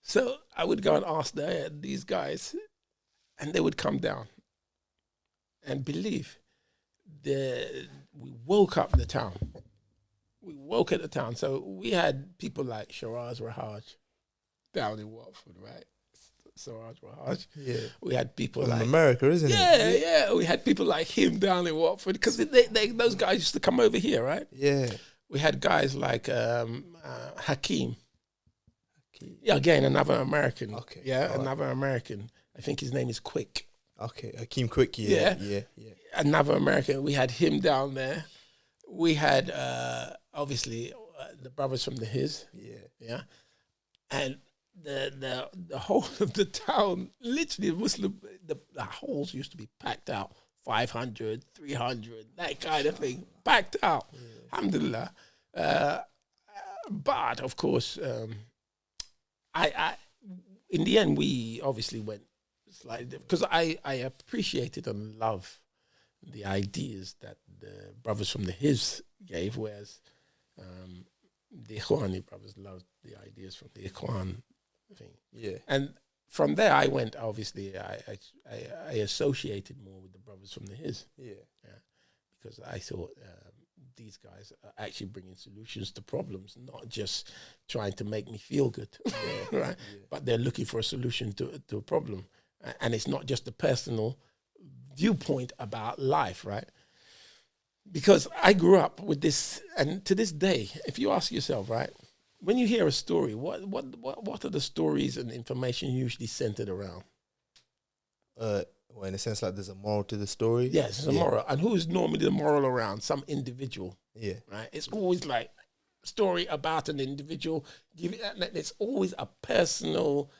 So I would go and ask these guys, and they would come down. And believe, we woke up the town. We woke up the town. So we had people like Shiraz Rahaj down in Watford, right? Siraj Rahaj. Yeah. We had people from like America, isn't it? Yeah. We had people like him down in Watford because those guys used to come over here, right? Yeah. We had guys like Hakeem. Yeah, again, another American. Okay. Yeah, another American. I think his name is Quick. Okay, Hakeem Quick, yeah. Another American. We had him down there. We had, obviously, the brothers from the His. Yeah. And the whole of the town, literally, the halls used to be packed out. 500, 300, that kind of thing. Packed out. Alhamdulillah. But, of course, I in the end, we obviously went slightly, because I appreciated and love the ideas that the brothers from the His gave, whereas the Ikhwani brothers loved the ideas from the Ikhwan thing. Yeah. And from there, I went, obviously, I associated more with the brothers from the His. Yeah. Because I thought these guys are actually bringing solutions to problems, not just trying to make me feel good, right? Yeah. But they're looking for a solution to a problem. And it's not just a personal viewpoint about life, right? Because I grew up with this, and to this day, if you ask yourself, right, when you hear a story, what are the stories and information usually centered around? Well, in a sense, like there's a moral to the story. Yes, there's a moral. And who is normally the moral around? Some individual. Yeah. Right? It's always like a story about an individual. It's always a personal,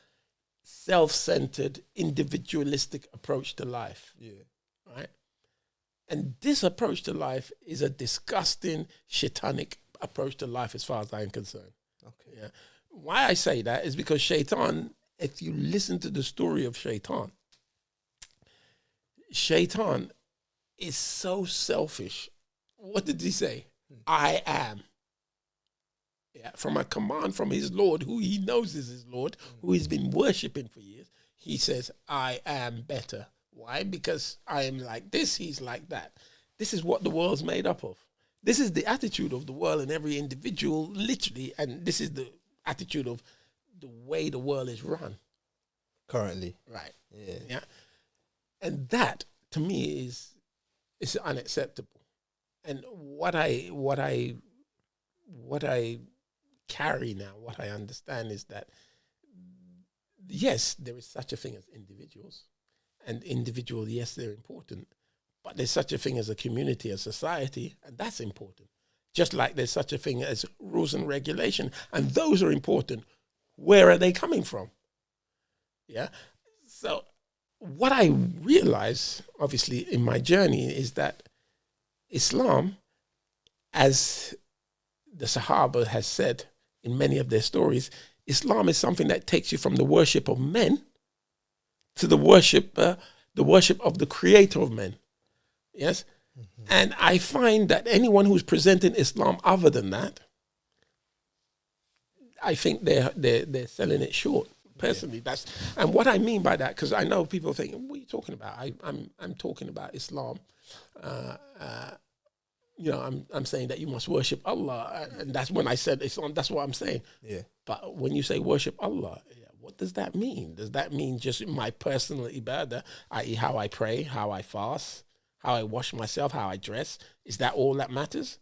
self-centered, individualistic approach to life. Yeah. Right? And this approach to life is a disgusting, shaitanic approach to life as far as I'm concerned. Okay. Yeah. Why I say that is because Shaitan, if you listen to the story of Shaitan is so selfish. What did he say? I am. Yeah, from a command from his Lord, who he knows is his Lord, who he's been worshipping for years. He says, I am better. Why? Because I am like this, he's like that. This is what the world's made up of. This is the attitude of the world and every individual, literally, and this is the attitude of the way the world is run. currently. Right. Yeah. Yeah. And that to me is unacceptable. And what I carry now, what I understand is that yes, there is such a thing as individuals, and individual, yes, they're important, but there's such a thing as a community, a society, and that's important. Just like there's such a thing as rules and regulation, and those are important. Where are they coming from? Yeah. So what I realize, obviously, in my journey is that Islam, as the Sahaba has said in many of their stories, Islam is something that takes you from the worship of men to the worship of the creator of men. Yes? Mm-hmm. And I find that anyone who's presenting Islam other than that, I think they're selling it short. Personally, that's, and what I mean by that, because I know people think, "What are you talking about?" I'm talking about Islam. I'm saying that you must worship Allah, and that's when I said Islam. That's what I'm saying. Yeah. But when you say worship Allah, what does that mean? Does that mean just my personal ibadah, i.e., how I pray, how I fast, how I wash myself, how I dress? Is that all that matters?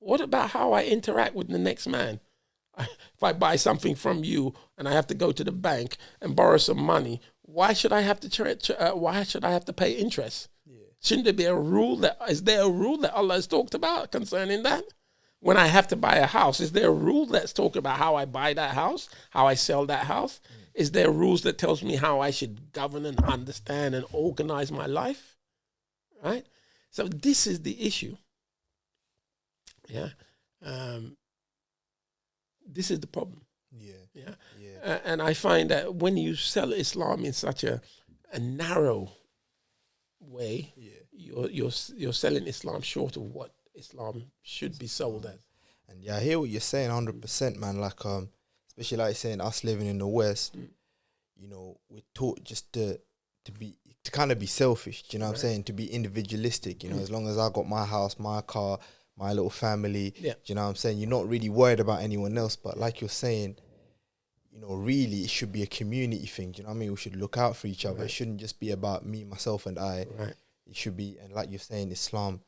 What about how I interact with the next man? If I buy something from you and I have to go to the bank and borrow some money, why should I have to pay interest? Yeah. Shouldn't there be a rule is there a rule that Allah has talked about concerning that? When I have to buy a house, is there a rule that's talking about how I buy that house, how I sell that house? Is there rules that tells me how I should govern and understand and organize my life? Right? So this is the issue. Yeah. This is the problem. Yeah. And I find that when you sell Islam in such a narrow way, you're selling Islam short of what Islam should be sold as. And I hear what you're saying 100%, man. Like, especially like saying us living in the West, we're taught just to kind of be selfish. Do you know what I'm saying? To be individualistic. As long as I got my house, my car, my little family, do you know what I'm saying? You're not really worried about anyone else. But like you're saying, really it should be a community thing. Do you know what I mean? We should look out for each other. It shouldn't just be about me, myself and I. Right. It should be, and like you're saying, Islam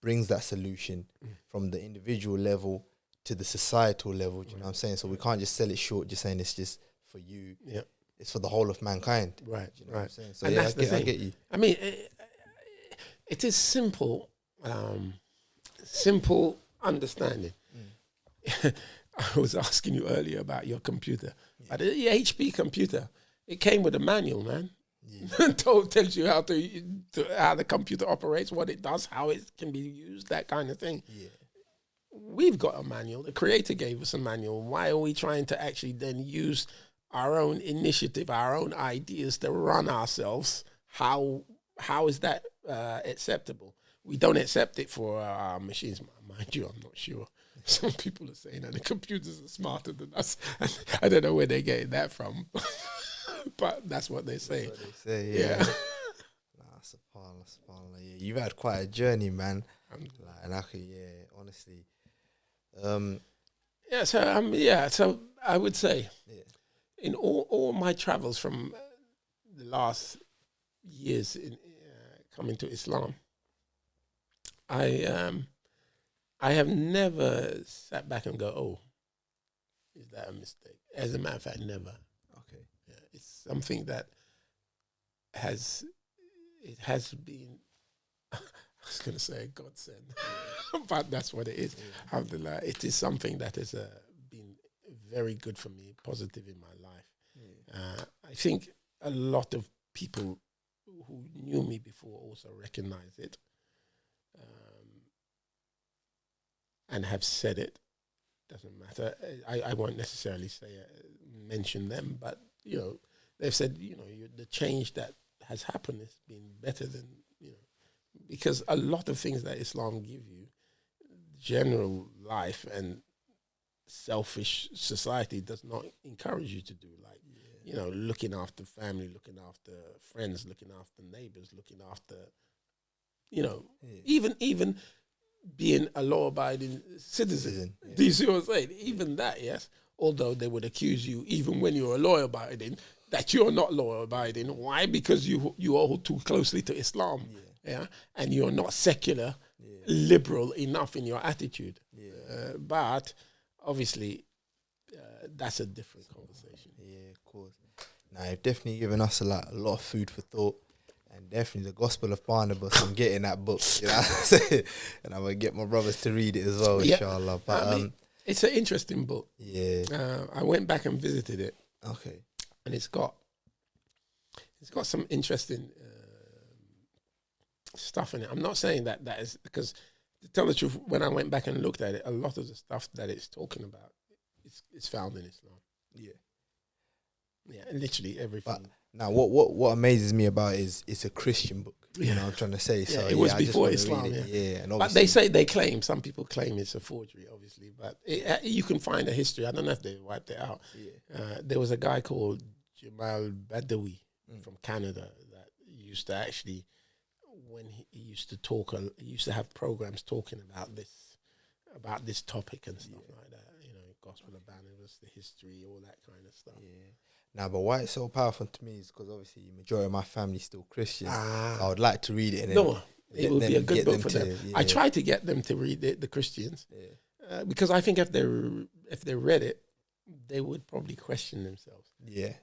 brings that solution from the individual level to the societal level. Do you know what I'm saying? So we can't just sell it short, just saying it's just for you. Yeah. It's for the whole of mankind. Right. Do you know what I'm saying? So and I get you. I mean, it is simple. Simple understanding. I was asking you earlier about your computer. But the HP computer, it came with a manual, man. Yeah. Tells you how the computer operates, what it does, how it can be used, that kind of thing. Yeah. We've got a manual. The creator gave us a manual. Why are we trying to actually then use our own initiative, our own ideas to run ourselves? How is that acceptable? We don't accept it for our machines. Mind you, I'm not sure. Some people are saying that the computers are smarter than us. I don't know where they're getting that from. But that's what they say. That's what they say, yeah. SubhanAllah. Yeah, you've had quite a journey, man. Honestly. So I would say in all my travels from the last years in coming to Islam, I have never sat back and go, "Oh, is that a mistake?" As a matter of fact, never. Okay, yeah, it's something that has been. I was going to say a godsend, but that's what it is. Yeah. Alhamdulillah, it is something that has been very good for me, positive in my life. Yeah. I think a lot of people who knew me before also recognize it. And have said it. Doesn't matter. I won't necessarily mention them, but they've said the change that has happened has been better than because a lot of things that Islam give you, general life and selfish society does not encourage you to do, like looking after family, looking after friends, looking after neighbors, looking after even being a law-abiding citizen. Do you see what I'm saying? Even that, yes. Although they would accuse you, even when you're a law-abiding, that you're not law abiding. Why? Because you hold too closely to Islam, and you're not secular, liberal enough in your attitude. But obviously, that's a different conversation. Yeah, of course. Now, you've definitely given us a lot of food for thought, and definitely the Gospel of Barnabas. I'm getting that book, you know what I'm saying? And I'm gonna get my brothers to read it as well, inshallah. But I mean, it's an interesting book. Yeah. I went back and visited it. Okay. And it's got some interesting stuff in it. I'm not saying that is because, to tell the truth, when I went back and looked at it, a lot of the stuff that it's talking about is found in Islam. Yeah, literally everything. But now, what amazes me about it is it's a Christian book. You know what I'm trying to say. So it was before Islam. And but some people claim it's a forgery, obviously. But you can find a history. I don't know if they wiped it out. There was a guy called Jamal Badawi from Canada that used to actually, when he used to talk, he used to have programs talking about this topic and stuff like that. You know, Gospel of Barnabas, the history, all that kind of stuff. Yeah. Now, but why it's so powerful to me is because obviously the majority of my family is still Christian. I would like to read it. And it would be a good book for them. I tried to get them to read it, the Christians, because I think if they read it, they would probably question themselves. Yeah.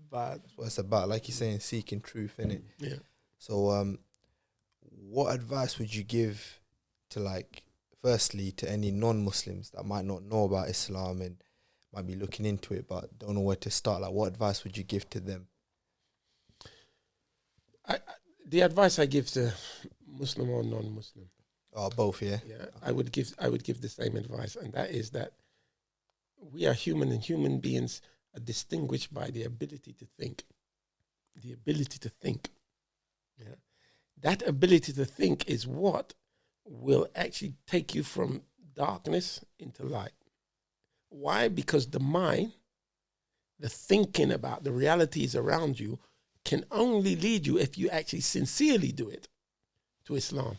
But that's what it's about. Like you're saying, seeking truth, innit? Yeah. So, what advice would you give to, like, firstly, to any non-Muslims that might not know about Islam and might be looking into it but don't know where to start? Like, what advice would you give to them? The advice I give to Muslim or non-Muslim. Oh, both, yeah. Yeah, okay. I would give the same advice, and that is that we are human, and human beings are distinguished by the ability to think. The ability to think. Yeah, that ability to think is what will actually take you from darkness into light. Why? Because the mind, the thinking about the realities around you, can only lead you, if you actually sincerely do it, to Islam.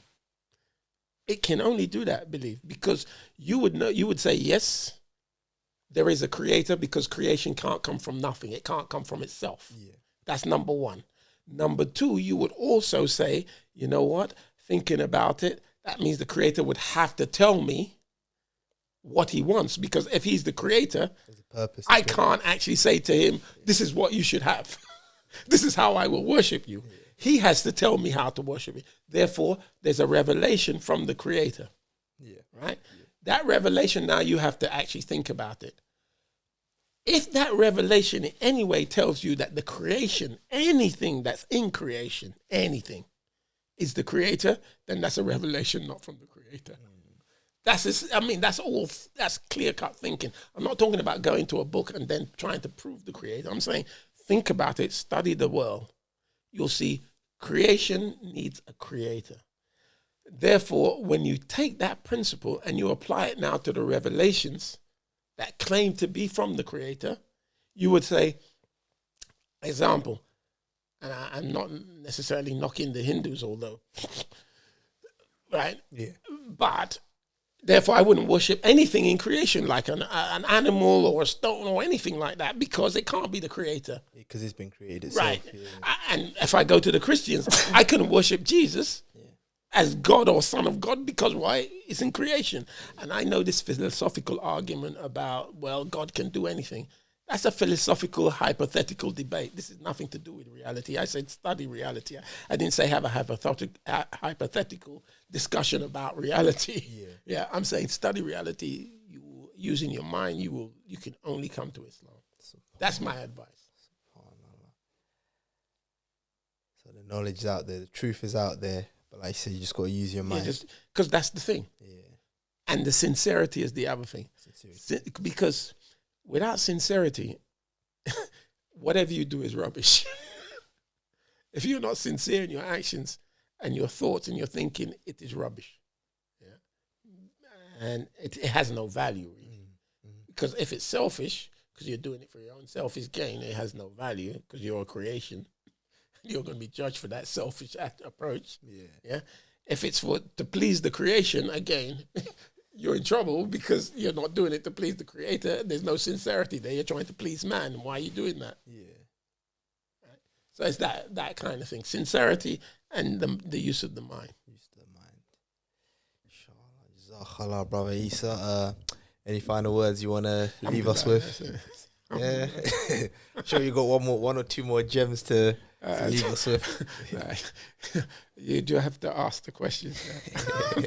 It can only do that belief, because you would say, yes, there is a creator, because creation can't come from nothing. It can't come from itself. Yeah. That's number one. Number two, you would also say, you know what? Thinking about it, that means the creator would have to tell me what he wants, because if he's the creator, I can't actually say to him, this is what you should have. This is how I will worship you. Yeah. He has to tell me how to worship me. Therefore, there's a revelation from the creator. Yeah. Right? Yeah. That revelation, now you have to actually think about it. If that revelation in any way tells you that the creation, anything that's in creation, anything, is the creator, then that's a revelation not from the creator. That's clear-cut thinking. I'm not talking about going to a book and then trying to prove the creator. I'm saying, think about it, study the world. You'll see creation needs a creator. Therefore, when you take that principle and you apply it now to the revelations that claim to be from the creator, you would say, example, and I'm not necessarily knocking the Hindus, although, right? Yeah. But therefore, I wouldn't worship anything in creation, like an animal or a stone or anything like that, because it can't be the creator. Because it's been created itself. Right. Yeah. And if I go to the Christians, I couldn't worship Jesus as God or Son of God, because why? It's in creation. And I know this philosophical argument about, well, God can do anything. That's a philosophical, hypothetical debate. This has nothing to do with reality. I said study reality. I didn't say have a hypothetical discussion about reality. Yeah, I'm saying study reality. Using your mind, you can only come to Islam. That's my advice. So the knowledge is out there, the truth is out there, but like you said, you just got to use your mind. Because that's the thing. Yeah. And the sincerity is the other thing. Because without sincerity, whatever you do is rubbish. If you're not sincere in your actions and your thoughts and your thinking, it is rubbish. Yeah. And it has no value, really. Because if it's selfish, because you're doing it for your own selfish gain, it has no value, because you're a creation. You're going to be judged for that selfish approach. Yeah. If it's to please the creation, again, you're in trouble, because you're not doing it to please the creator. There's no sincerity there. You're trying to please man. Why are you doing that? Yeah. So it's that kind of thing. Sincerity and the use of the mind. Use of the mind. Inshallah. Jazakallah, brother Eesa. Any final words you want to leave us with? Yeah. Sure, you got one or two more gems to leave us with. You do have to ask the question.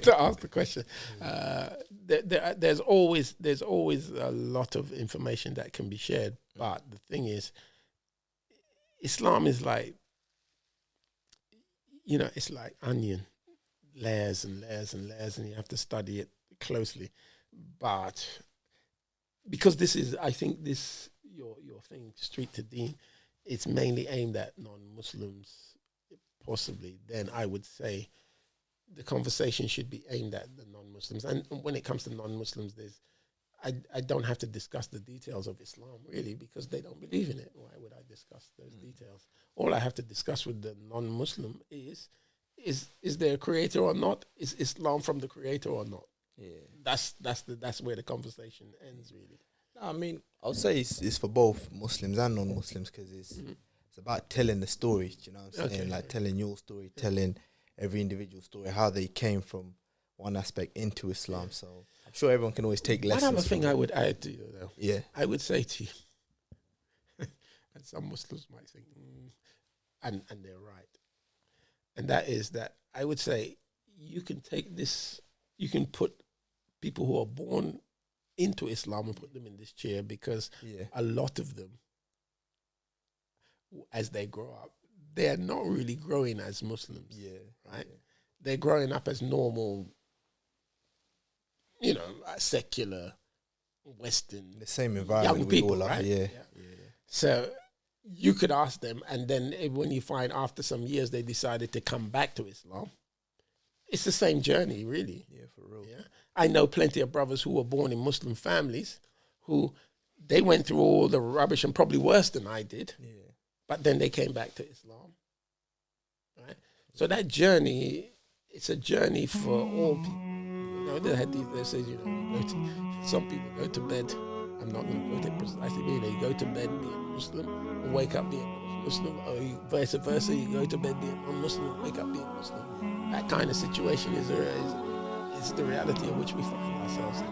To ask the question. There's always a lot of information that can be shared, but the thing is, Islam is like, it's like onion, layers and layers and layers, and you have to study it closely. But because this is, I think this your thing, Street to Deen, it's mainly aimed at non-Muslims, possibly. Then I would say the conversation should be aimed at the non-Muslims. And when it comes to non-Muslims, I don't have to discuss the details of Islam, really, because they don't believe in it. Why would I discuss those details? All I have to discuss with the non-Muslim is there a creator or not? Is Islam from the creator or not? Yeah, that's where the conversation ends, really. No, I mean, I would say it's for both Muslims and non-Muslims, because it's about telling the story. Do you know what I'm saying? Like telling your story, telling every individual story, how they came from one aspect into Islam. So I'm sure everyone can always take lessons. One other thing I would add to you, though. Yeah. I would say to you, and some Muslims might think, and they're right. And that is that I would say you can take this, you can put people who are born into Islam and put them in this chair, because a lot of them, as they grow up, they're not really growing as Muslims. Yeah. Right? Yeah. They're growing up as normal, secular, Western, the same environment, young people, all right? Yeah. So you could ask them, and then when you find after some years they decided to come back to Islam, it's the same journey, really. Yeah, for real. Yeah, I know plenty of brothers who were born in Muslim families who they went through all the rubbish and probably worse than I did. Yeah. But then they came back to Islam. Right? So that journey, it's a journey for all people. The hadith that says, some people go to bed, I'm not going to quote it precisely, but you go to bed being Muslim and wake up being Muslim, or vice versa, you go to bed being non-Muslim and wake up being Muslim. That kind of situation is the reality in which we find ourselves in.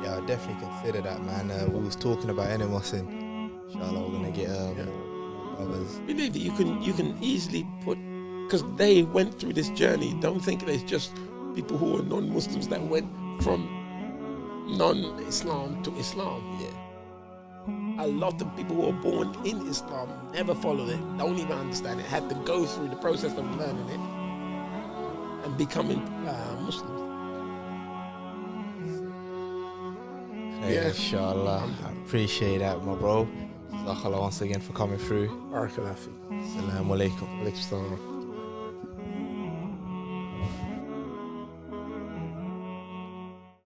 Yeah, I definitely consider that, man. We was talking about animals, and inshallah we're gonna get others. Believe it, you can easily put, because they went through this journey. Don't think there's just people who are non-Muslims that went from non-Islam to Islam. Yeah, a lot of people who are born in Islam never followed it, don't even understand it, had to go through the process of learning it and becoming Muslims. Hey, inshallah. I appreciate that, my bro. Jazakallah once again for coming through. Barakallah fi. Assalamu alaikum. Alaikum salam.